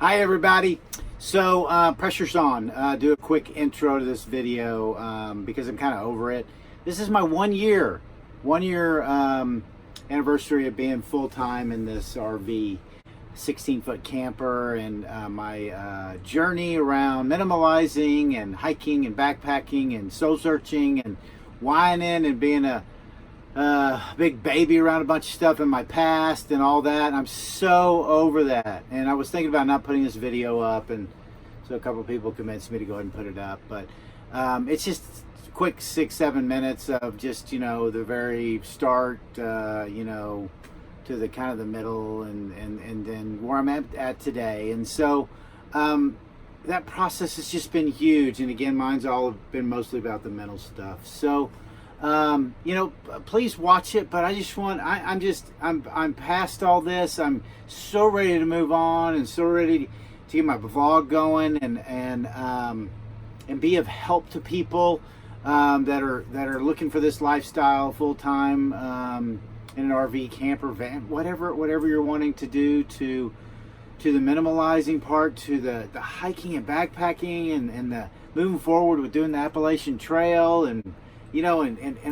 Hi everybody. So pressure's on. Do a quick intro to this video because I'm kind of over it. This is my one year anniversary of being full-time in this RV 16-foot camper, and my journey around minimalizing and hiking and backpacking and soul searching and whining and being a big baby around a bunch of stuff in my past and all that. I'm so over that, and I was thinking about not putting this video up, and so a couple of people convinced me to go ahead and put it up. But it's just a quick 6-7 minutes of just, the very start, to the kind of the middle, and then where I'm at today. And so that process has just been huge, and again, mine's all been mostly about the mental stuff. So please watch it, but I just want, I'm past all this. I'm so ready to move on, and so ready to get my vlog going and be of help to people that are looking for this lifestyle full time in an RV, camper, van, whatever you're wanting to do, to the minimalizing part, to the hiking and backpacking, and the moving forward with doing the Appalachian Trail, and and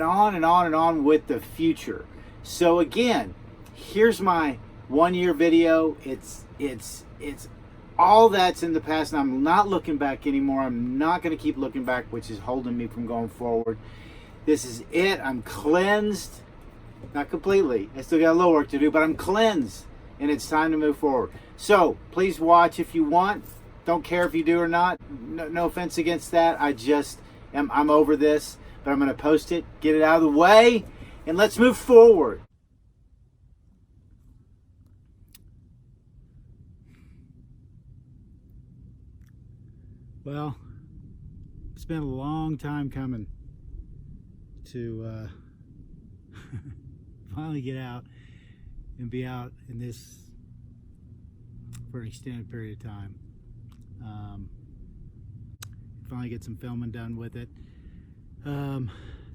on and on and on with the future. So again, here's my 1 year video. It's all that's in the past, and I'm not looking back anymore. I'm not going to keep looking back, which is holding me from going forward. This is it. I'm cleansed. Not completely. I still got a little work to do, but I'm cleansed, and it's time to move forward. So please watch if you want. Don't care if you do or not. No offense against that. I'm over this. But I'm going to post it, get it out of the way, and let's move forward. Well, it's been a long time coming to finally get out and be out in this for an extended period of time. Finally get some filming done with it.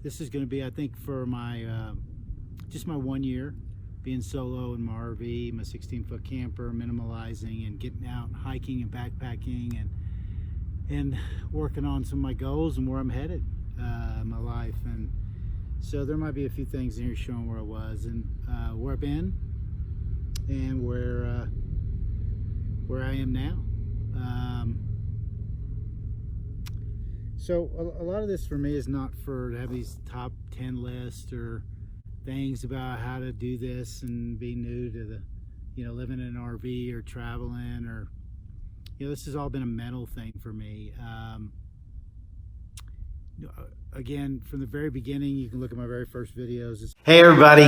This is going to be, I think, for my just my 1 year being solo in my RV, my 16-foot camper, minimalizing and getting out hiking and backpacking, and working on some of my goals and where I'm headed in my life. And so there might be a few things in here showing where I was and where I've been and where I am now. So a lot of this for me is not for to have these top 10 lists or things about how to do this and be new to the, living in an RV or traveling, or, this has all been a mental thing for me. Again, from the very beginning, you can look at my very first videos. Hey everybody,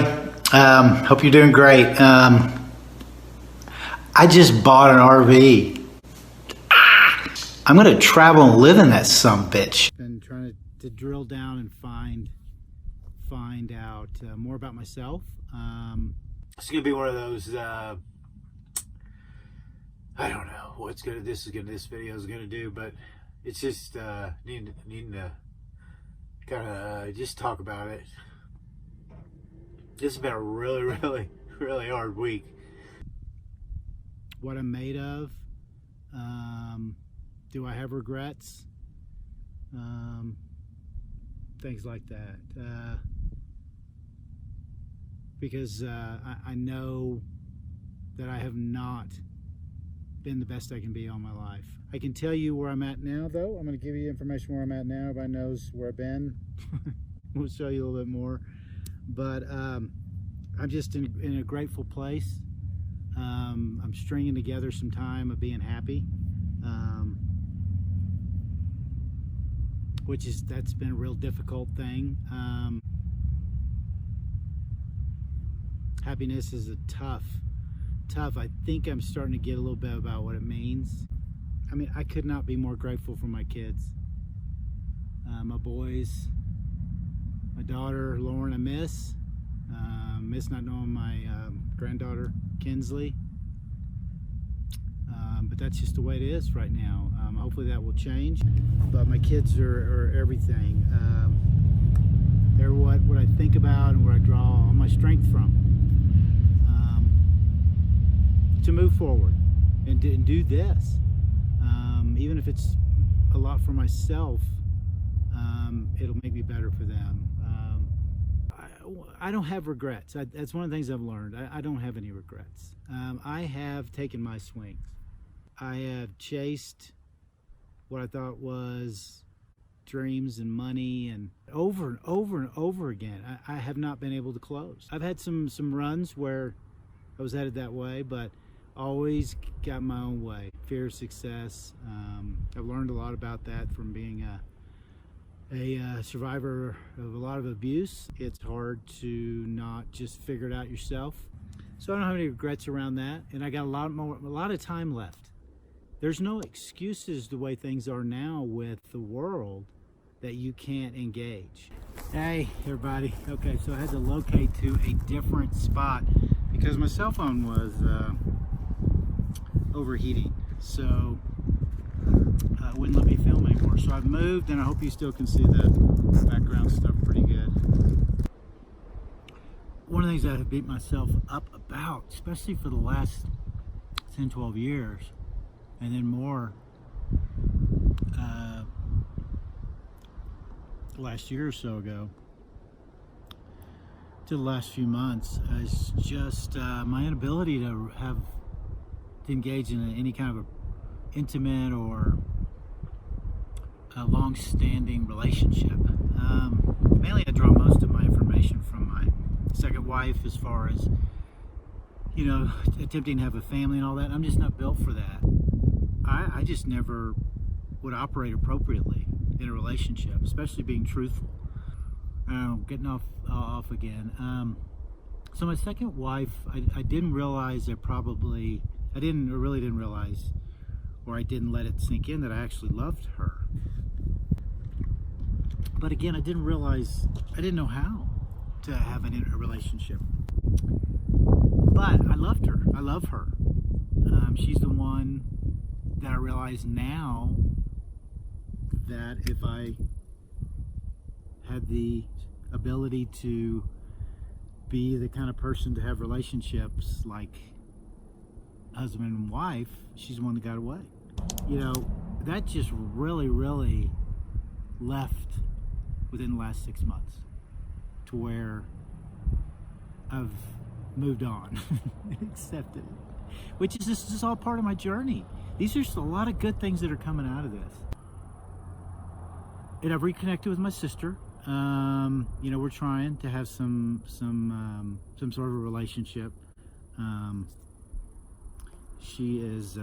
hope you're doing great. I just bought an RV. I'm going to travel and live in that sumbitch. Been trying to drill down and find out more about myself. It's going to be one of those, I don't know what this video is going to do, but it's just needing to kind of just talk about it. This has been a really, really, really hard week. What I'm made of. Do I have regrets? Things like that. Because I know that I have not been the best I can be all my life. I can tell you where I'm at now, though. I'm going to give you information where I'm at now. Everybody knows where I've been. We'll show you a little bit more. But I'm just in a grateful place. I'm stringing together some time of being happy. That's been a real difficult thing. Happiness is a tough. I think I'm starting to get a little bit about what it means. I mean, I could not be more grateful for my kids, my boys, my daughter Lauren. I miss not knowing my granddaughter Kinsley. But that's just the way it is right now. Hopefully that will change. But my kids are everything. They're what I think about and where I draw all my strength from to move forward. and do this. Even if it's a lot for myself, it'll make me better for them. I don't have regrets. That's one of the things I've learned. I don't have any regrets. I have taken my swings. I have chased what I thought was dreams and money, and over and over again, I have not been able to close. I've had some runs where I was headed that way, but always got my own way. Fear of success. I've learned a lot about that from being a survivor of a lot of abuse. It's hard to not just figure it out yourself. So I don't have any regrets around that, and I got a lot of time left. There's no excuses the way things are now with the world that you can't engage. Hey everybody. Okay, so I had to locate to a different spot because my cell phone was overheating, so it wouldn't let me film anymore. So I've moved, and I hope you still can see the background stuff pretty good. One of the things that I have beat myself up about, especially for the last 10-12 years, and then more last year or so ago, to the last few months, is just my inability to engage in any kind of a intimate or a long-standing relationship. Mainly I draw most of my information from my second wife, as far as, you know, attempting to have a family and all that. I'm just not built for that. I just never would operate appropriately in a relationship, especially being truthful. Getting off again. So my second wife, I didn't realize I really didn't realize, or I didn't let it sink in, that I actually loved her. But again, I didn't know how to have a relationship. But I loved her. I love her. She's the one that I realize now that if I had the ability to be the kind of person to have relationships like husband and wife, she's the one that got away. You know, that just really left within the last 6 months, to where I've moved on and accepted it, which is just all part of my journey. These are just a lot of good things that are coming out of this. And I've reconnected with my sister. You know, we're trying to have some sort of a relationship. She's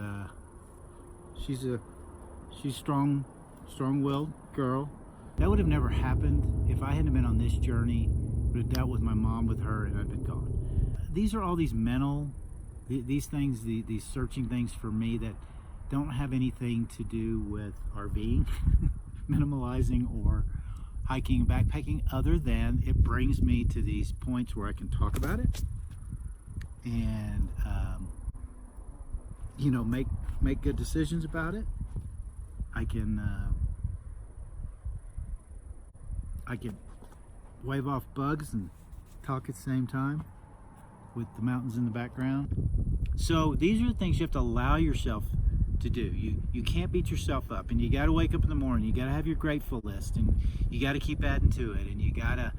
strong-willed girl. That would have never happened if I hadn't been on this journey. Would have dealt with my mom, with her, and I've been gone. These are all these these things, these searching things for me that don't have anything to do with RVing, minimalizing, or hiking and backpacking, other than it brings me to these points where I can talk about it and you know, make good decisions about it. I can wave off bugs and talk at the same time with the mountains in the background. So these are the things you have to allow yourself to do. You can't beat yourself up, and you got to wake up in the morning. You got to have your grateful list, and you got to keep adding to it, and you got to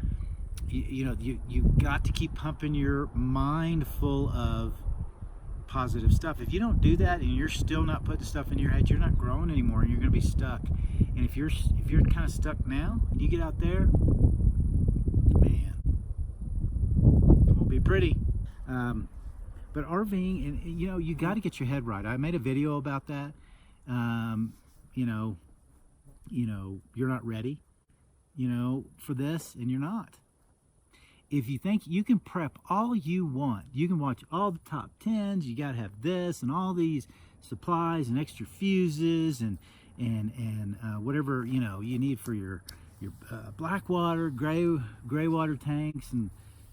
you got to keep pumping your mind full of positive stuff. If you don't do that and you're still not putting stuff in your head, you're not growing anymore, and you're going to be stuck. And if you're kind of stuck now, and you get out there, man, it won't be pretty. But RVing, and you know, you got to get your head right. I made a video about that. You know, you're not ready, you know, for this, and you're not. If you think you can prep all you want, you can watch all the top 10s, you got to have this and all these supplies and extra fuses and whatever, you know, you need for your black water, gray water tanks, and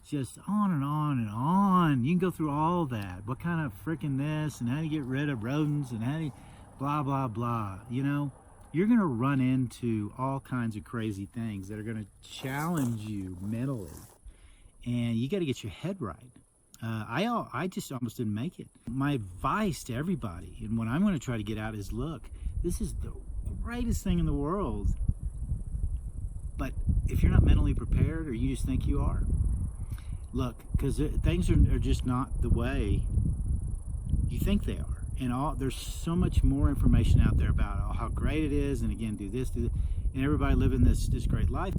just on and on and on. You can go through all that. What kind of freaking this, and how to get rid of rodents, and how to blah blah blah. You know, you're gonna run into all kinds of crazy things that are gonna challenge you mentally, and you got to get your head right. I just almost didn't make it. My advice to everybody, and what I'm going to try to get out is, look, this is the greatest thing in the world. But if you're not mentally prepared, or you just think you are, look, because things are just not the way you think they are. And there's so much more information out there about how great it is, and again, do this, and everybody living this great life.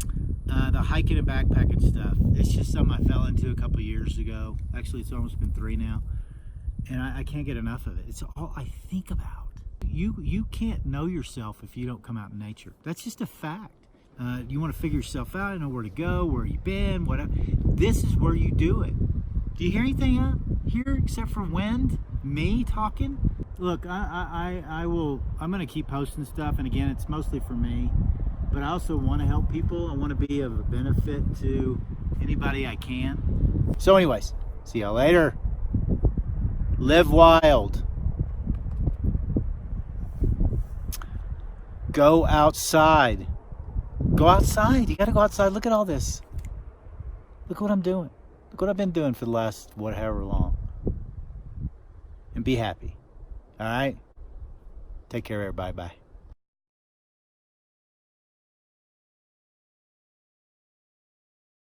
The hiking and backpacking stuff, it's just something I fell into a couple years ago. Actually, it's almost been 3 now, and I can't get enough of it. It's all I think about. You can't know yourself if you don't come out in nature. That's just a fact. You want to figure yourself out, know where to go, where you've been, whatever. This is where you do it. Do you hear anything out here except for wind? Me talking? Look, I'm gonna keep posting stuff, and again, it's mostly for me, but I also want to help people. I want to be of a benefit to anybody I can. So anyways, see y'all later. Live wild. Go outside. Go outside. You gotta go outside. Look at all this. Look what I'm doing. Look what I've been doing for the last however long. And be happy. All right? Take care, everybody. Bye.